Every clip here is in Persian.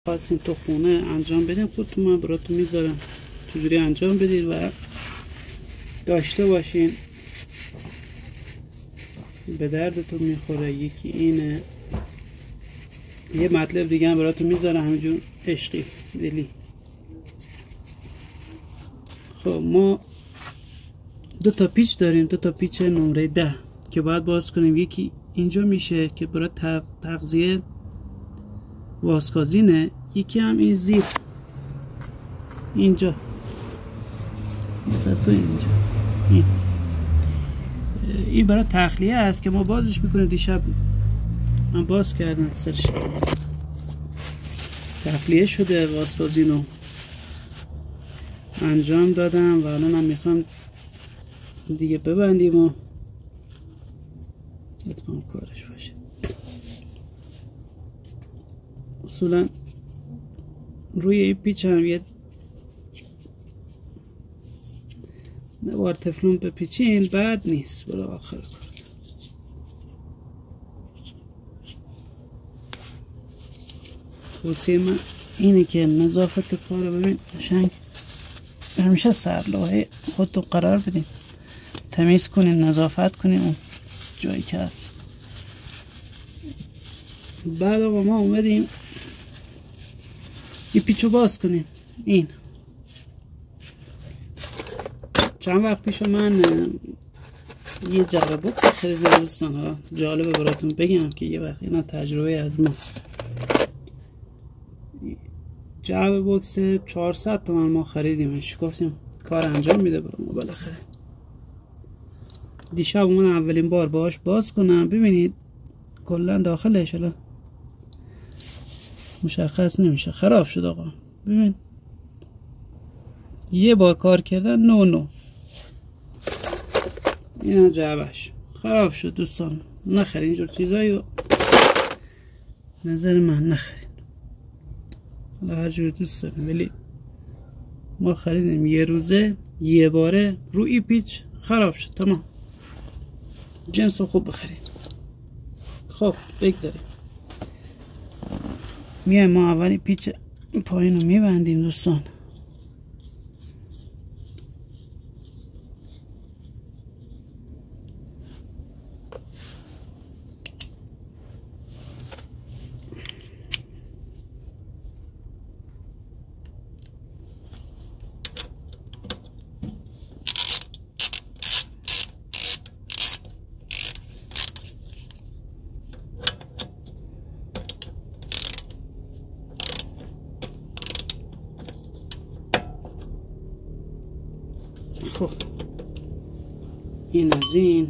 خواستین تو خونه انجام بدین خودتون، من براتون میذارم چجوری انجام بدید و داشته باشین، به دردتون میخوره. یکی اینه، یه مطلب دیگه هم براتون میذارم همینجور عشقی دلی. خب ما دو تا پیچ داریم، دو تا پیچ نمره 10 که باید باز کنیم. یکی اینجا میشه که برای تغذیه واسکازینه، یکی هم این زیر اینجا اینجا این برای تخلیه است که ما بازش میکنیم. دیشب من باز کردم سرش تخلیه شده، واسکازینو انجام دادم و الان هم میخوام دیگه ببندیم و اتمام کارش باشه. اصولا روی این پیچ هم یه نوار تفلون به پیچین بد نیست برای آخر کار. توصیه من اینه که نظافت کار رو ببین قشنگ همیشه سرلوحه خودتو قرار بدین، تمیز کنین، نظافت کنین اون جایی که هست. بعد آقا ما اومدیم یه پیچو باز کنیم. این چند وقت پیش من یه جعبه بوکس خریدم دوستان، ها جالبه براتون بگم که یه وقت اینا تجربه از ما. جعبه بوکس 400 تومن ما خریدیمش، گفتیم کار انجام میده برای ما بالاخره. دیشب اومدم اولین بار باهاش باز کنم، ببینید کلا داخلش الان مشخص نمیشه، خراب شد آقا. ببین یه بار کار کردن نو اینا جعبش خراب شد دوستان. نخرین اینجور چیزایی، نظر من نخرین، حالا هر جور دوست داریم، ولی ما خریدیم یه روزه یه باره روی پیچ خراب شد. تمام، جنس خوب بخرید. خب بگذاریم، میایم ما اولی پیچ پایین رو میبندیم دوستان. خب این از این.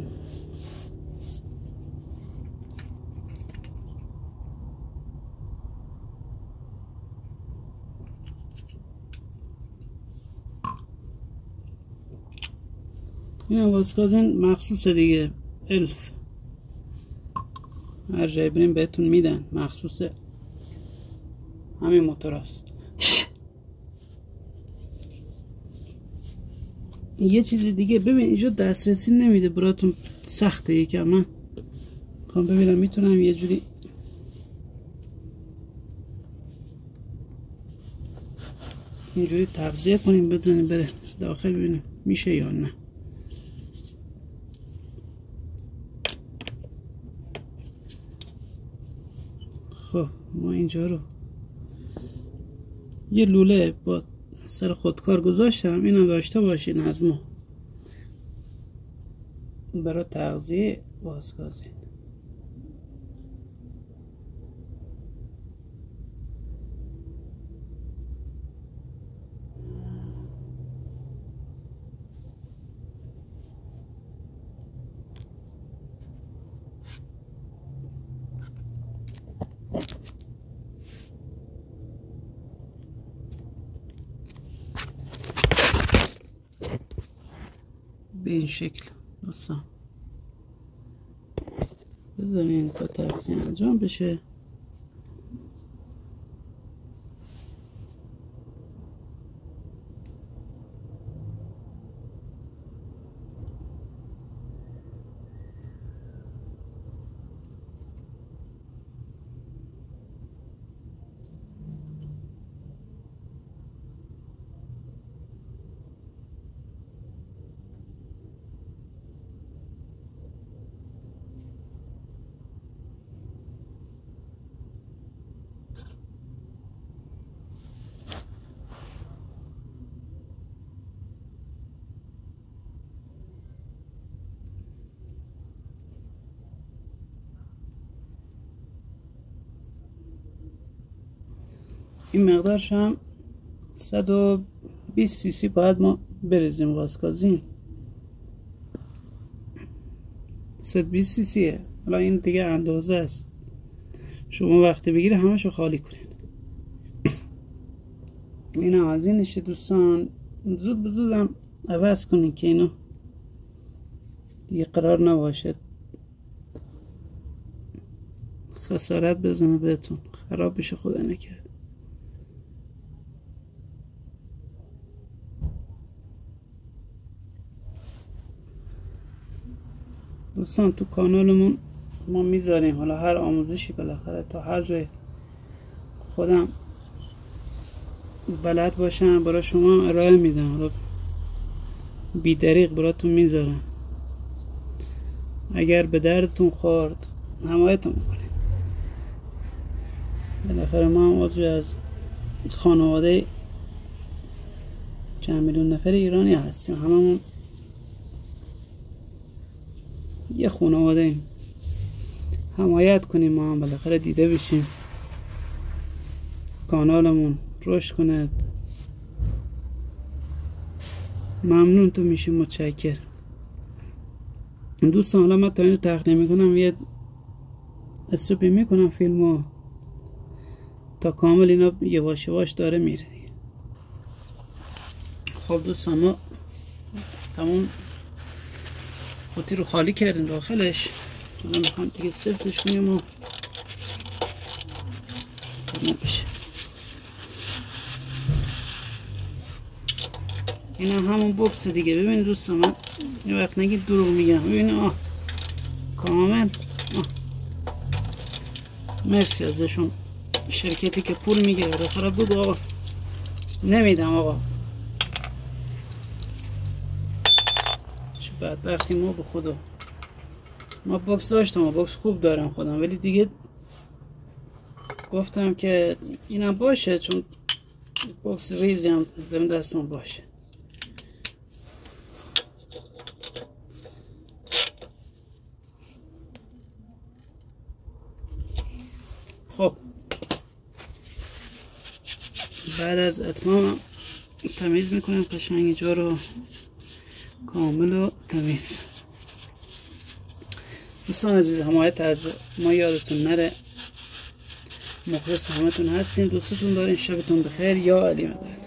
این واسکازین مخصوص دیگه، الف هر جای بریم بهتون میدن، مخصوص همین موتور است. یه چیز دیگه ببین اینجا دسترسی نمیده براتون، سخته یکم. من خواهم ببینم میتونم یه جوری اینجوری تغذیه کنیم، بزنیم بره داخل ببینیم میشه یا نه. خب ما اینجا رو یه لوله با سر خودکار گذاشتم، اینو داشته باشین از ما برای تغذیه واسکازین. به این شکل دوستان بذارین تا تغذیه انجام بشه. این مقدارش هم 120 سی سی باید ما بریزیم واسکازین. 120 سی سیه. حالا این دیگه اندازه است، شما وقتی بگیره همشو خالی کنین. این هم از اینشه دوستان. زود به زودم عوض کنین که اینو دیگه قرار نباشه خسارت بزنه بهتون، خراب بشه خدا نکرد. دوستان تو کانالمون ما میذاریم، حالا هر آموزشی بالاخره تا هر جای خودم بلد باشم برای شما ارائه میدم، حالا بی دریغ براتون میذارم. اگر به دردتون خورد حمایتون میکنیم. بالاخره ما هم عضو از خانواده چند میلیون نفر ایرانی هستیم، هممون یه خانواده ایم. حمایت کنیم، ما هم بالاخره دیده بشیم، کانالمون رشد کنه. ممنون تو میشیم، متشکر. دوستان حالا من تا اینو تقدیم میکنم یه استوپی میکنم فیلمو تا کامل اینا یواش یواش داره میره. خب دوستان ما تمام قوطی رو خالی کردیم داخلش. حالا میخوام دیگه سفتش کنیم و تمام بشه. این همون بوکس دیگه. ببینید دوستان من یه وقت نگید دروغ میگم. ببینید کامل مرسی ازشون، شرکتی که پول میگیره بالاخره بگو آقا نمیدم آقا. چه بدبختی ما به خدا. ما بوکس داشتم، بوکس خوب دارم خودم، ولی دیگه گفتم که اینم باشه چون بوکس ریزی هم دارم دستم باشه. خب بعد از اتمام تمیز میکنم قشنگ اینجا رو کامل و تمیز. دوستان عزیز حمایت از ما یادتون نره، مخلص همتون هستیم، دوستتون دارین، شبتون بخیر. یا علی مدد.